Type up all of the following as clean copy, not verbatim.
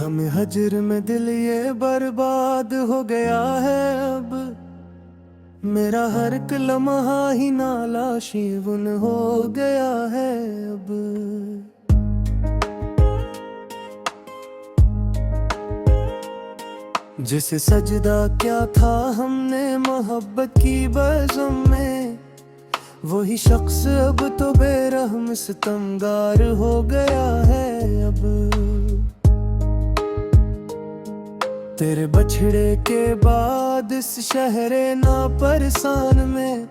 जाम हजर में दिल ये बर्बाद हो गया है अब। मेरा हर एक लम्हा ही नाला शिवन हो गया है अब। जिसे सजदा क्या था हमने मोहब्बत की बज़म में, वही शख्स अब तो बेरहम सितमगार हो गया है अब। तेरे बछड़े के बाद इस शहरे नापरसान में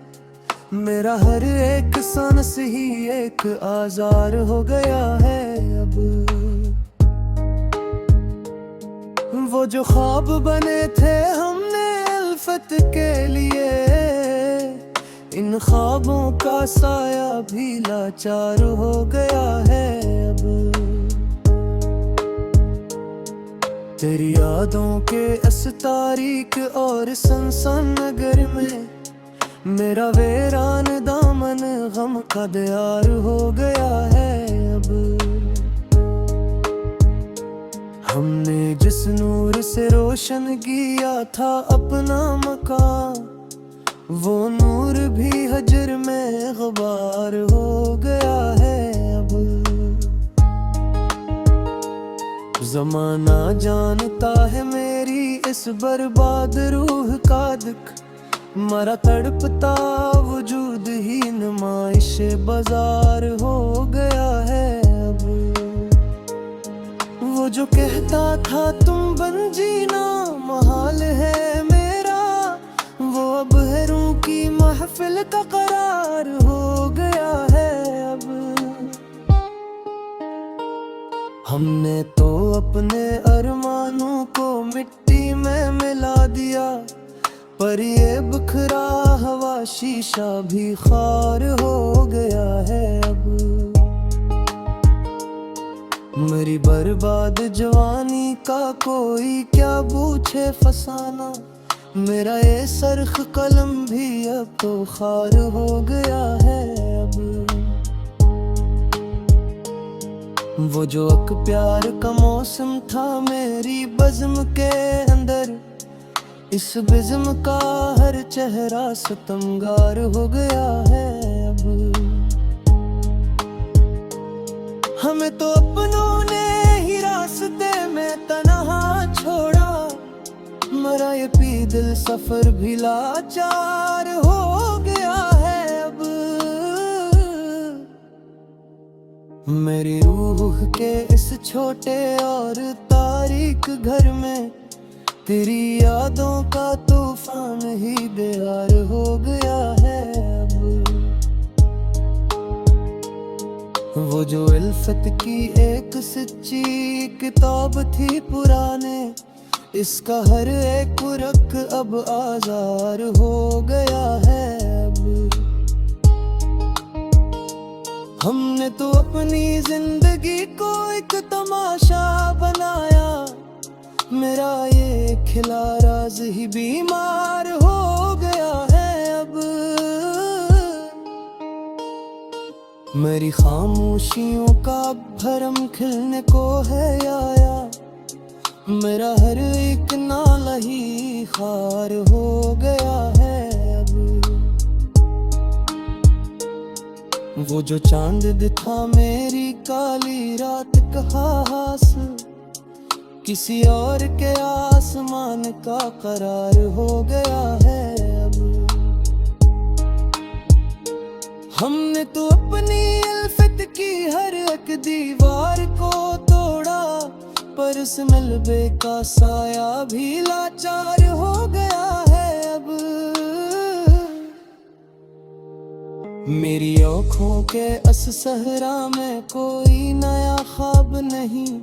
मेरा हर एक सांस ही एक आजार हो गया है अब। वो जो ख्वाब बने थे हमने अल्फत के लिए, इन ख्वाबों का साया भी लाचार हो गया है अब। तेरी यादों के इस तारीक और सनसन नगर में मेरा वीरान दामन गम का दयार हो गया है अब। हमने जिस नूर से रोशन किया था अपना मकान, वो नूर भी हजर में गुबार हो गया है अब। ज़माना जानता है मेरी इस बर्बाद रूह का दुख, मरा तड़पता वजूद ही नुमाइश बाजार हो गया है अब। वो जो कहता था तुम बन जीना महाल है मेरा, वो अब है रूह की महफिल का करार हो गया है अब। हमने तो अपने अरमानों को मिट्टी में मिला दिया, पर ये बिखरा हवा शीशा भी खार हो गया है अब। मेरी बर्बाद जवानी का कोई क्या पूछे फसाना, मेरा ये सरख कलम भी अब तो खार हो गया है अब। वो जो एक प्यार का मौसम था मेरी बज़्म के अंदर, इस बिज़्म का हर चेहरा सितमगार हो गया है अब। हमें तो अपनों ने ही रास्ते में तन्हा छोड़ा, मरा ये पी दिल सफर भी लाचार हो गया है अब। मेरी रूह के इस छोटे और तारीक घर में तेरी यादों का तूफान ही बेयार हो गया है अब। वो जो इल्फत की एक सच्ची किताब थी पुराने, इसका हर एक रख अब आजार हो गया है अब। हमने तो अपनी जिंदगी को एक तमाशा बनाया, मेरा ये खिला राज ही बीमार हो गया है अब। मेरी खामोशियों का भरम खिलने को है आया, मेरा हर एक नाला ही खार हो गया है अब। वो जो चांद दिखा मेरी काली रात का हासिल, किसी और के आसमान का करार हो गया है अब। हमने तो अपनी अल्फत की हर एक दीवार को तोड़ा, पर इस मिलबे का साया भी लाचार हो गया है अब। मेरी आँखों के इस सहरा में कोई नया ख्वाब नहीं,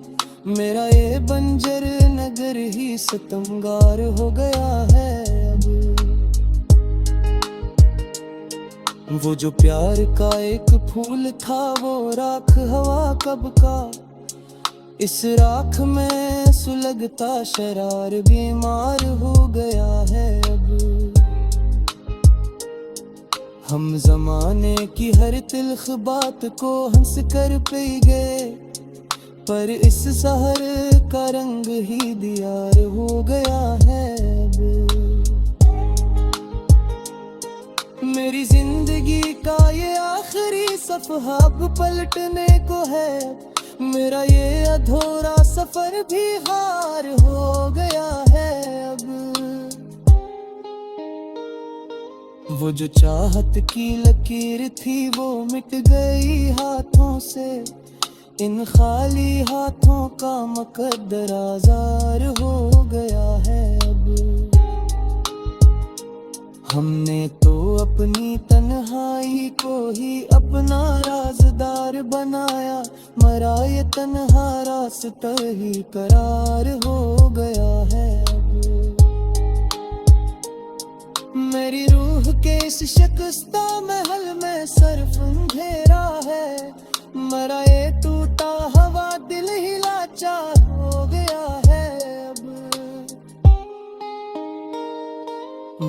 मेरा ये बंजर नगर ही सितमगार हो गया है अब। वो जो प्यार का एक फूल था वो राख हवा कब का, इस राख में सुलगता शरार बीमार हो गया है अब। हम जमाने की हर तिल्ख बात को हंस कर पी गए, पर इस शहर का रंग ही दियार हो गया है अब। मेरी जिंदगी का ये आखिरी सफहा अब पलटने को है। मेरा ये अधूरा सफर भी हार हो गया है अब। वो जो चाहत की लकीर थी वो मिट गई हाथों से। इन खाली हाथों का मुकद्दर आज़ार हो गया है अब। हमने तो अपनी तन्हाई को ही अपना राज़दार बनाया। मरा ये तन्हा रास्ता ही करार हो गया है अब। मेरी रूह के इस शिकस्ता महल में सिर्फ अंधेरा है। मरा ये टूटा हवा दिल ही लाचार हो गया है अब।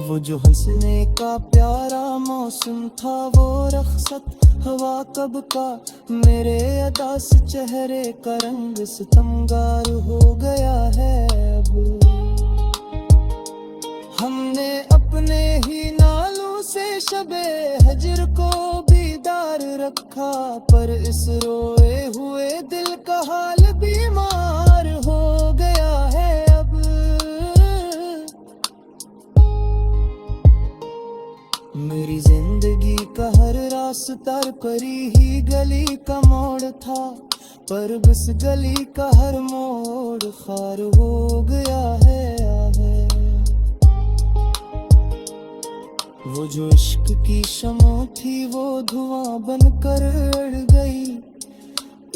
वो जो हंसने का प्यारा मौसम था वो रखसत हवा कब का। मेरे अदा से चेहरे का रंग सितमगार हो गया है अब। हमने अपने ही नालों से शबे हजर को बीदार रखा। पर इस रोए हुए दिल का हाल बीमार हो गया है अब। मेरी जिंदगी का हर रास्ता परी ही गली का मोड़ था। पर बस गली का हर मोड़ खार हो गया है। वो जो इश्क की शमो थी वो धुआं बनकर अड़ गई।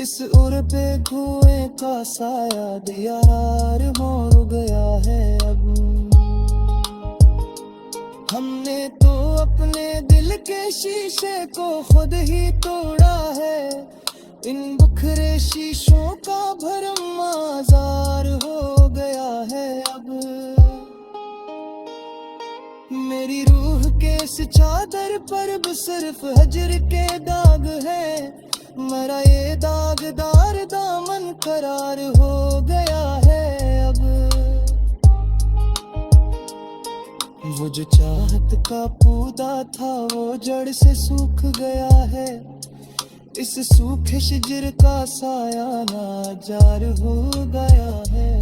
इस उर पे धुएं का साया दियार हो गया है अब। हमने तो अपने दिल के शीशे को खुद ही तोड़ा है। इन बिखरे शीशों का भरम आज़ार हो गया है अब। मेरी रूह के इस चादर पर भी सिर्फ हजर के दाग है। मेरा ये दागदार दामन करार हो गया है अब। वो जो चाहत का पौधा था वो जड़ से सूख गया है। इस सूखे शिजर का साया नाजार हो गया है।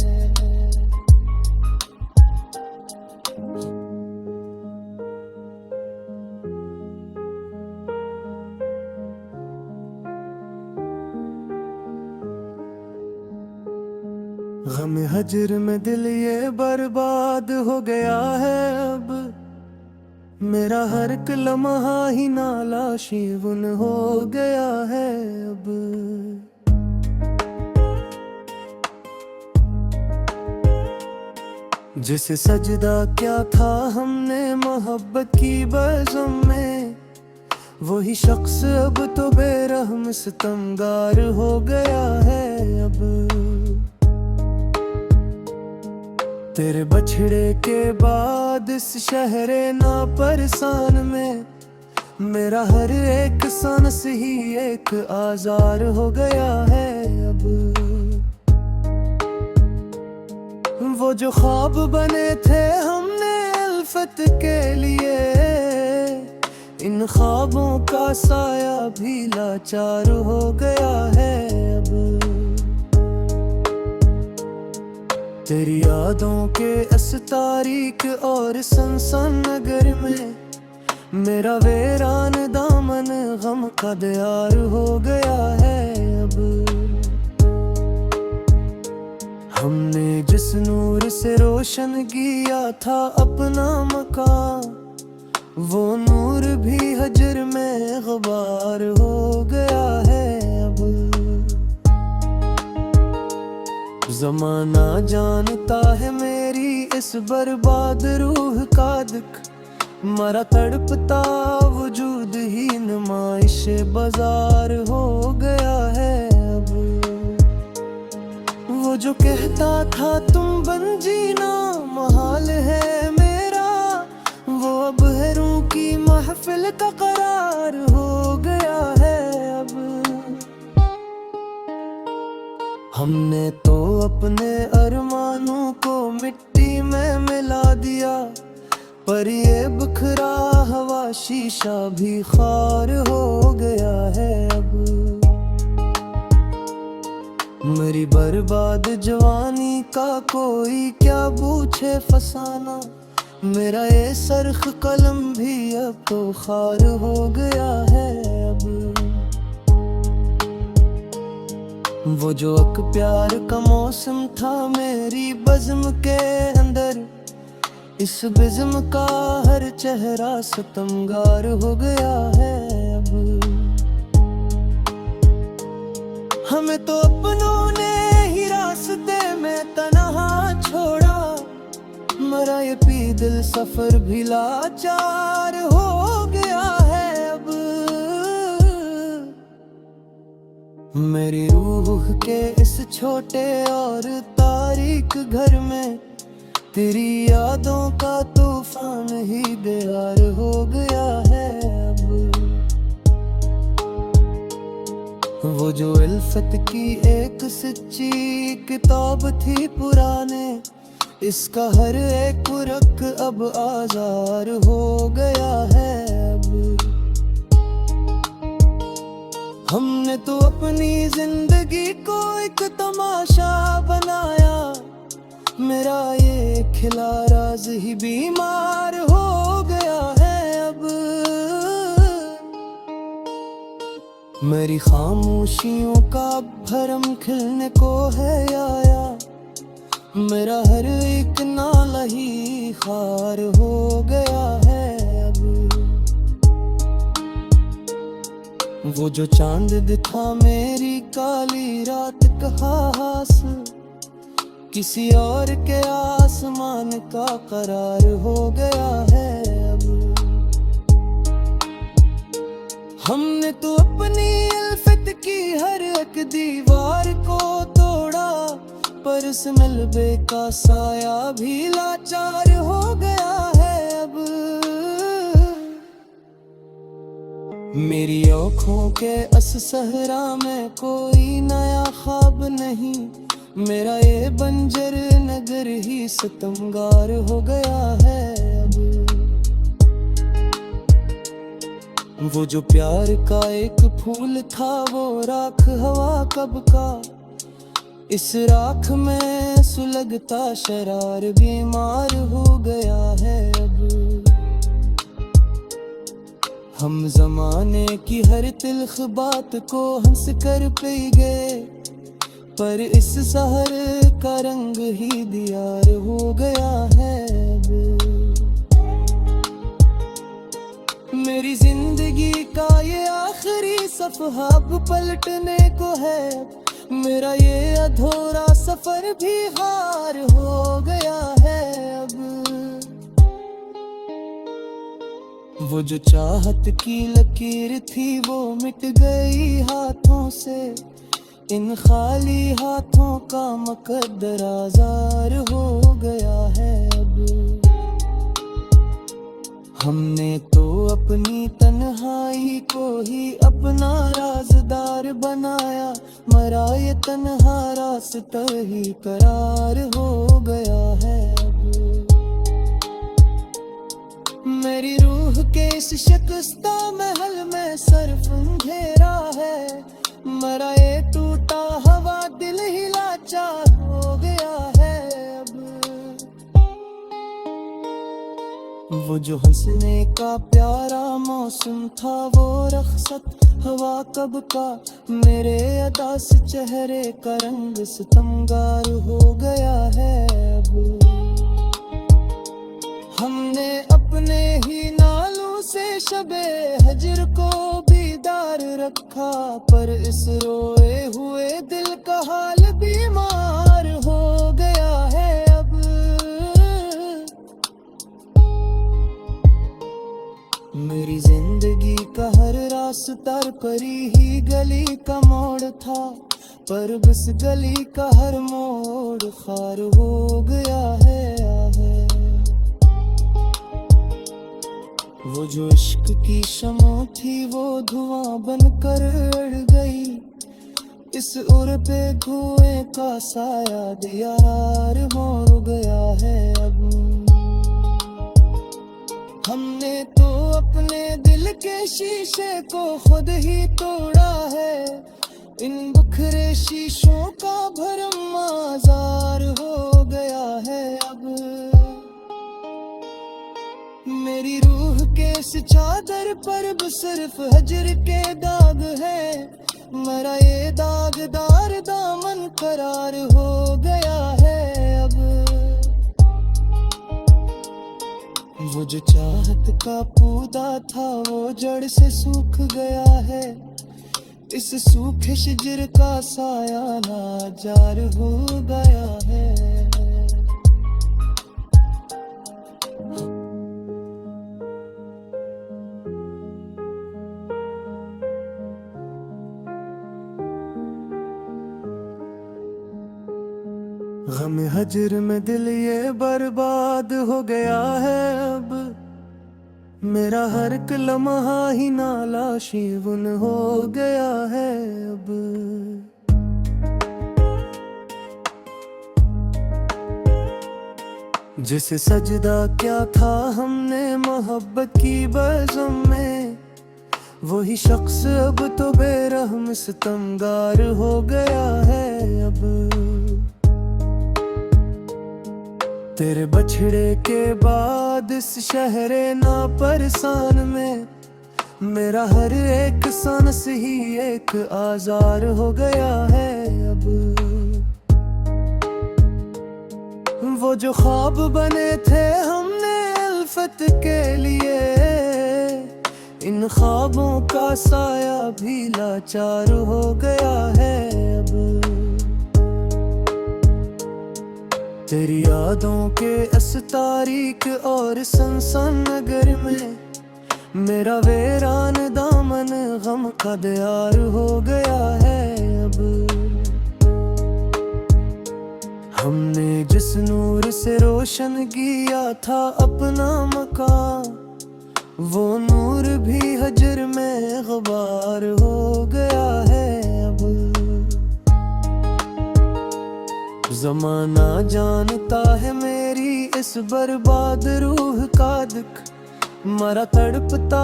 गम हजर में दिल ये बर्बाद हो गया है अब। मेरा हर एक लम्हा ही नाला शिवन हो गया है अब। जिसे सजदा क्या था हमने मोहब्बत की बज़म में। वही शख्स अब तो बेरहम सितमगार हो गया है अब। तेरे बछड़े के बाद इस शहरे ना परसान में। मेरा हर एक सांस ही एक आज़ार हो गया है अब। वो जो ख्वाब बने थे हमने अल्फत के लिए। इन ख्वाबों का साया भी लाचार हो गया है अब। तेरी यादों के इस तारीख और सनसन नगर में। मेरा वीरान दामन गम का दियार हो गया है अब। हमने जिस नूर से रोशन किया था अपना मकान। वो नूर भी हजर में गुबार हो गया है अब। ज़माना जानता है मेरी इस बर्बाद रूह का दुख। मरा तड़पता वजूद ही नुमाइश बाजार हो गया है अब। वो जो कहता था तुम बन जीना महाल है मेरा। वो अब है रूह की महफिल का करार हो गया है अब। दिया, पर ये बिखरा हवा शीशा भी खार हो गया है अब। मेरी बर्बाद जवानी का कोई क्या पूछे फसाना, मेरा ये सरख कलम भी अब तो खार हो गया है अब। वो जो अक प्यार का मौसम था मेरी बज़्म के अंदर, इस बिज़्म का हर चेहरा सितमगार हो गया है अब। हमें तो अपनों ने ही रास्ते में तन्हा छोड़ा, मरा ये पी दिल सफर भी लाचार हो गया है अब। मेरी रूह के इस छोटे और तारीक घर में तेरी यादों का तूफान ही बेयार हो गया है अब। वो जो उल्फत की एक सच्ची किताब थी पुराने, इसका हर एक रख अब आजार हो गया है अब। हमने तो अपनी जिंदगी को एक तमाशा बनाया, मेरा ये खिला राज ही बीमार हो गया है अब। मेरी खामोशियों का भरम खिलने को है आया, मेरा हर एक नाला ही खार हो गया है अब। वो जो चांद दिखा मेरी काली रात का हासिल, किसी और के आसमान का करार हो गया है अब। हमने तो अपनी उल्फत की हर एक दीवार को तोड़ा, पर इस मिलबे का साया भी लाचार हो गया है अब। मेरी आँखों के अस सहरा में कोई नया ख्वाब नहीं, मेरा ये बंजर नगर ही सितमगार हो गया है अब। वो जो प्यार का एक फूल था वो राख हवा कब का, इस राख में सुलगता शरार बीमार हो गया है अब। हम जमाने की हर तिल्ख बात को हंस कर पी गए, पर इस सहर का रंग ही दियार हो गया है अब। मेरी जिंदगी का ये आखिरी सफहा अब पलटने को है, मेरा ये अधूरा सफर भी हार हो गया है अब। वो जो चाहत की लकीर थी वो मिट गई हाथों से, इन खाली हाथों का मुकद्दर आज़ार हो गया है अब। हमने तो अपनी तन्हाई को ही अपना राज़दार बनाया, मरा ये तन्हा रास्ता ही करार हो गया है अब। मेरी रूह के इस शिकस्ता महल में सिर्फ अंधेरा है, मरा ये टूटा हवा दिल ही लाचार हो गया है अब। वो जो हंसने का प्यारा मौसम था वो रखसत हवा कब का, मेरे अदा से चेहरे का रंग सितमगार हो गया है अब। हमने अपने ही नालों से शबे हजर को बीदार रखा, पर इस रोए हुए दिल का हाल बीमार हो गया है अब। मेरी जिंदगी का हर रास्ता परी ही गली का मोड़ था, पर बस गली का हर मोड़ खार हो गया है। वो जो इश्क की शमो थी वो धुआं बनकर अड़ गई, इस उर पे धुएं का का साया दियार हो गया है अब। मेरी जिंदगी का ये आखिरी सफहा अब पलटने को है, मेरा ये अधूरा सफर भी हार हो गया है अब। हमने तो अपनी उल्फत की हर एक दीवार को तोड़ा, पर इस मिलबे का साया भी लाचार हो गया है अब। वो जो प्यार का एक फूल था वो राख हवा कब का, इस राख में सुलगता शरार बीमार हो गया है अब। हमने तो अपनी जिंदगी को एक तमाशा बनाया, मरा ये तन्हा रास्ता ही करार हो गया है अब। के शीशे को खुद ही तोड़ा है। इन बिखरे शीशों का भरम आजार हो गया है अब। मेरी रूह के इस चादर पर सिर्फ हजर के दाग है। मेरा ये दागदार दामन करार हो गया है अब। वो जो चाहत का पौधा था वो जड़ से सूख गया है। इस सूखे शिजर का साया लाचार हो गया है। गम हजर में दिल ये बर्बाद हो गया है अब। मेरा हर एक लम्हा ही नाला शिवन हो गया है अब। जिसे सजदा क्या था हमने मोहब्बत की बज़म में, वही शख्स अब तो बेरहम सितमगार हो गया है अब। तेरे बछड़े के बाद इस शहरे नापरसान में मेरा हर एक सांस ही एक आजार हो गया है अब। वो जो ख्वाब बने थे हमने अल्फत के लिए, इन ख्वाबों का साया भी लाचार हो गया है अब। तेरी यादों के इस तारीक और सुनसान नगर में मेरा वीरान दामन गम का दयार हो गया है अब। हमने जिस नूर से रोशन किया था अपना मकान, वो नूर भी हजर में गुबार हो गया है अब। ज़माना जानता है मेरी इस बर्बाद रूह का दुख, मरा तड़पता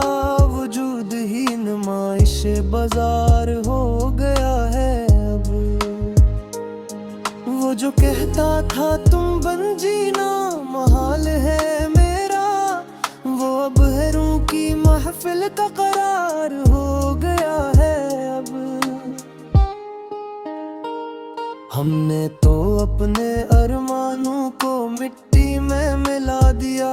वजूद ही नुमाइश बाजार हो गया है अब। वो जो कहता था तुम बन जीना महाल है मेरा, वो अब है रूह की महफिल का करार हो गया है अब। हमने तो अपने अरमानों को मिट्टी में मिला दिया,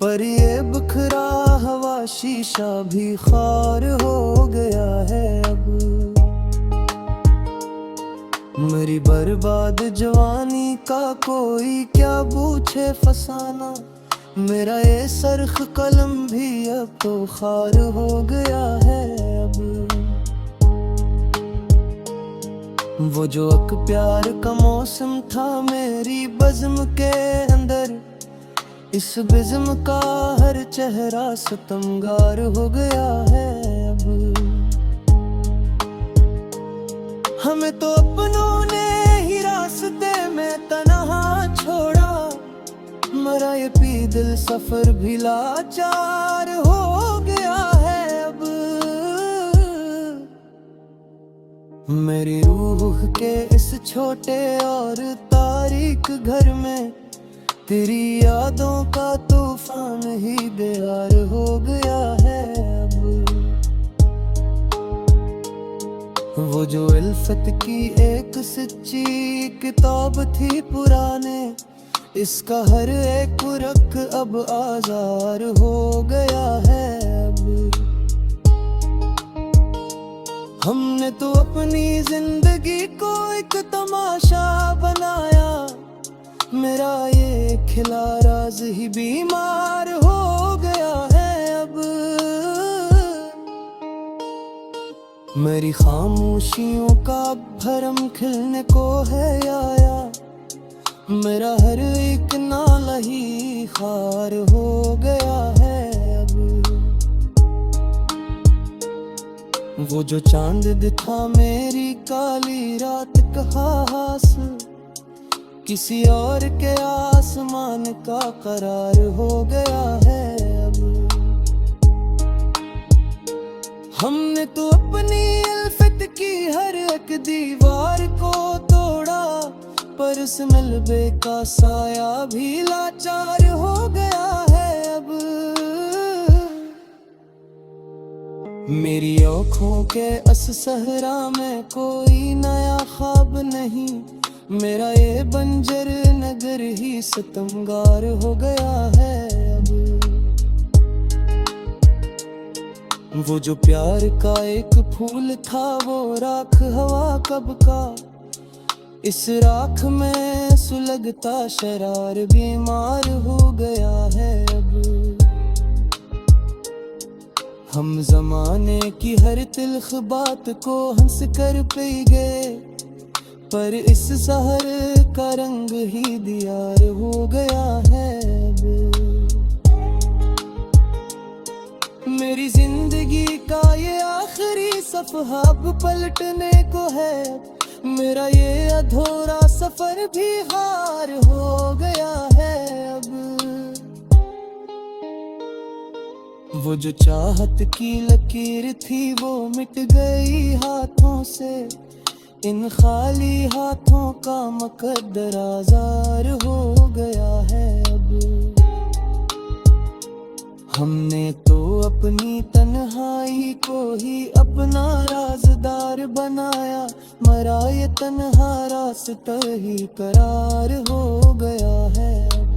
पर ये बिखरा हवा शीशा भी खार हो गया है अब। मेरी बर्बाद जवानी का कोई क्या पूछे फसाना, मेरा ये सरख कलम भी अब तो खार हो गया है अब। वो जो एक प्यार का मौसम था मेरी बज़्म के अंदर, इस बिज़्म का हर चेहरा सितमगार हो गया है अब। हमें तो अपनों ने ही रास्ते में तन्हा छोड़ा, मरा ये पी दिल सफर भी लाचार हो गया है अब। मेरी रूह के इस छोटे और तारीक घर में तेरी यादों का तूफान ही बेयार हो गया है अब। वो जो उल्फत की एक सच्ची किताब थी पुराने, इसका हर एक रख अब आजार हो गया है अब। हमने तो अपनी जिंदगी को एक तमाशा बनाया, मेरा ये खिला राज ही बीमार हो गया है अब। मेरी खामोशियों का भरम खिलने को है आया, मेरा हर एक नाला ही खार हो गया है अब। वो जो चांद दिखा मेरी काली रात का हासिल, किसी और के आसमान का करार हो गया है अब। हमने तो अपनी अल्फत की हर एक दीवार को तोड़ा, पर उस मलबे का साया भी लाचार हो गया है अब। मेरी आँखों के अस सहरा में कोई नया ख्वाब नहीं, मेरा ये बंजर नगर ही सितमगार हो गया है अब। वो जो प्यार का एक फूल था वो राख हवा कब का, इस राख में सुलगता शरार बीमार हो गया है अब। हम जमाने की हर तिल्ख बात को हंस कर पी गए, पर इस सहर का रंग ही दियार हो गया है अब। मेरी जिंदगी का ये आखिरी सफहा अब पलटने को है, मेरा ये अधूरा सफर भी हार हो गया है अब। वो जो चाहत की लकीर थी वो मिट गई हाथों से, इन खाली हाथों का मुकद्दर आज़ार हो गया है अब। हमने तो अपनी तन्हाई को ही अपना राज़दार बनाया, मरा ये तन्हा रास्ता ही करार हो गया है अब।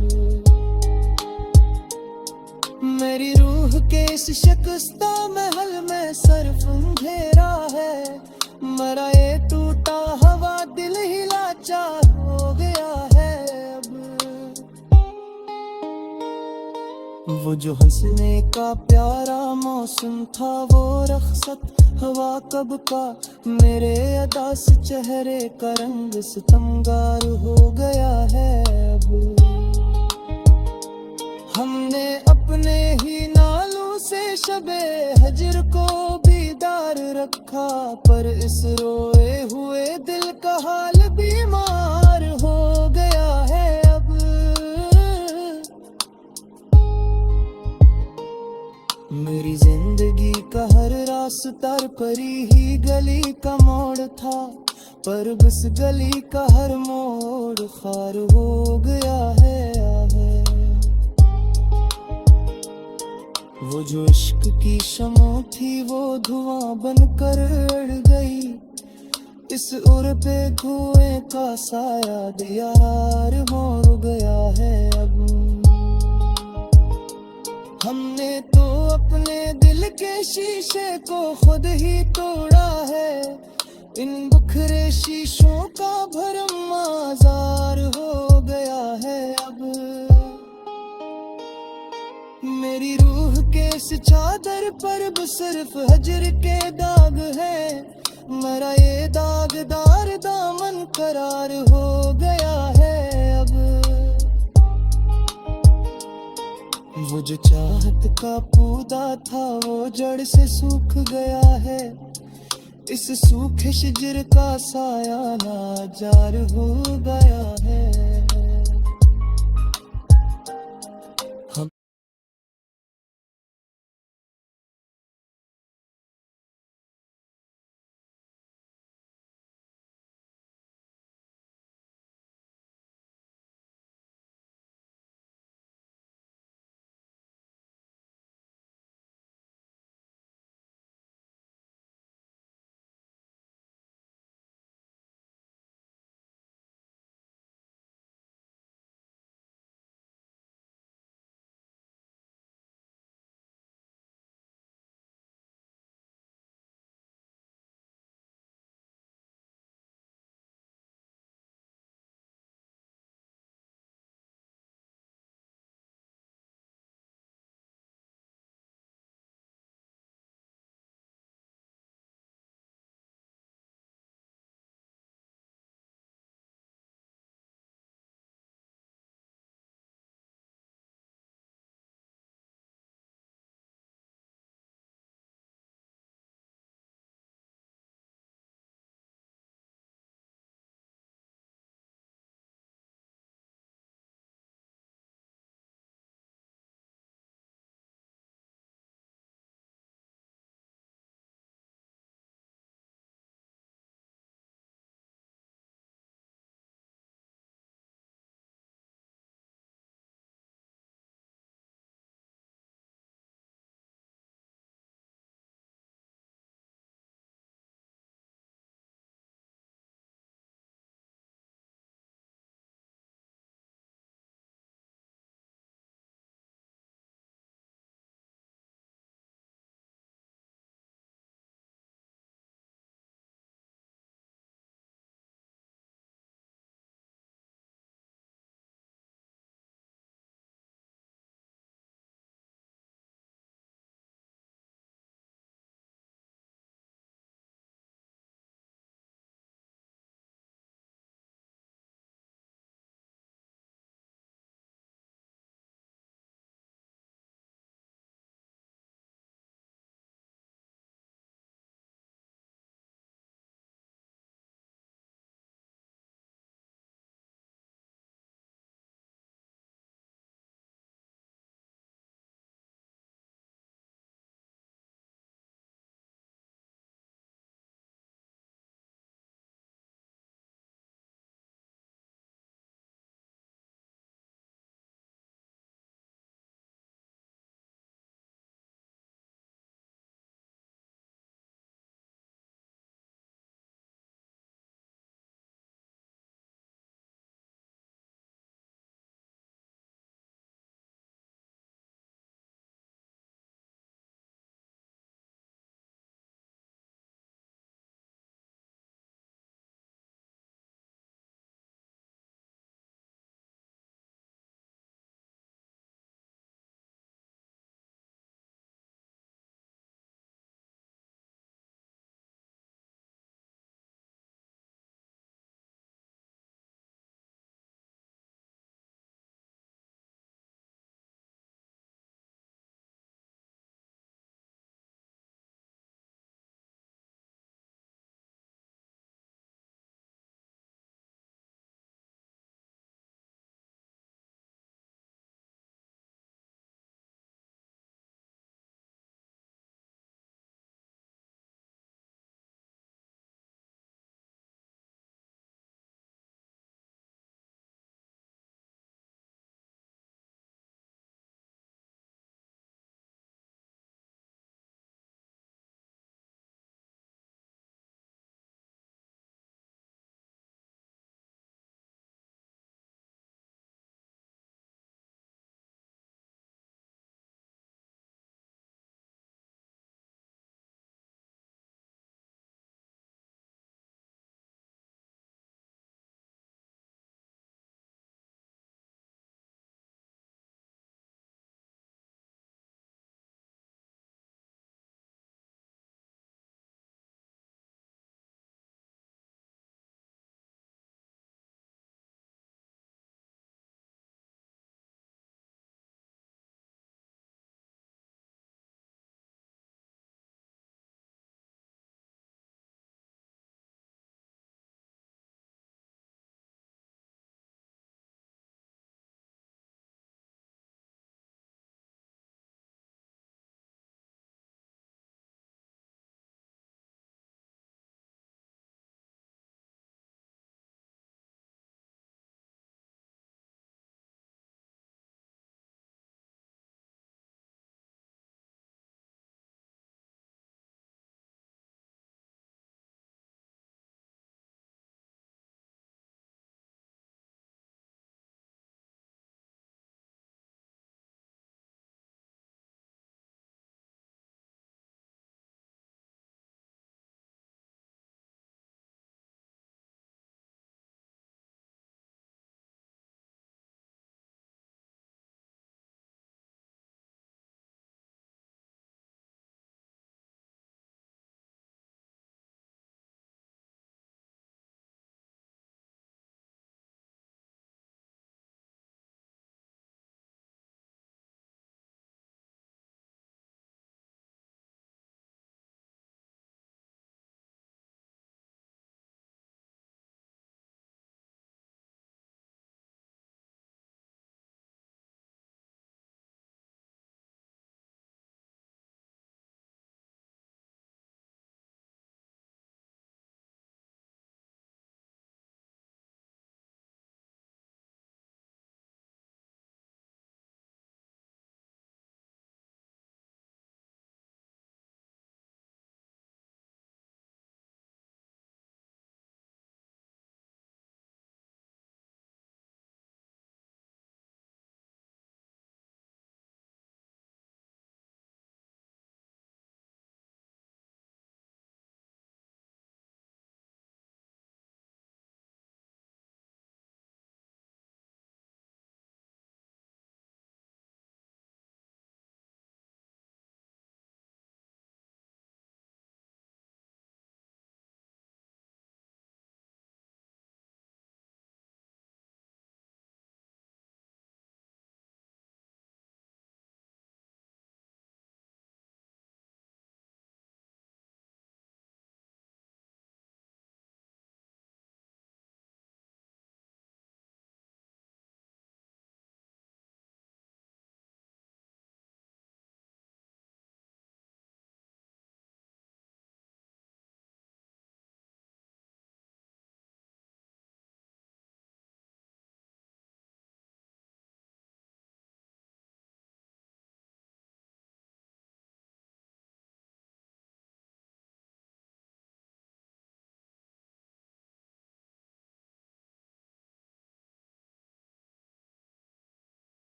मेरी रूह के इस शिकस्ता महल में सिर्फ अंधेरा है, मरा ये टूटा हवा दिल ही लाचार हो गया है अब। वो जो हंसने का प्यारा मौसम था वो रखसत हवा कब का, मेरे अदा से चेहरे का रंग सितमगार हो गया है अब। हमने अपने ही नालों से शबे हजर को बीदार रखा, पर इस रोए हुए दिल का हाल बीमार हो गया है अब। मेरी जिंदगी का हर रास्ता परी ही गली का मोड़ था, पर उस गली का हर मोड़ खार हो गया है। वो जो इश्क की शमो थी वो धुआं बनकर अड़ गई, इस उड़ते धुएं का साया दियार हो गया है अब। हमने तो अपने दिल के शीशे को खुद ही तोड़ा है, इन बिखरे शीशों का भरम आज़ार हो गया है अब। मेरी रूह के इस चादर पर सिर्फ हजर के दाग है, मेरा ये दागदार दामन करार हो गया है अब। वो जो चाहत का पौधा था वो जड़ से सूख गया है, इस सूखे शिजर का साया नाजार हो गया है।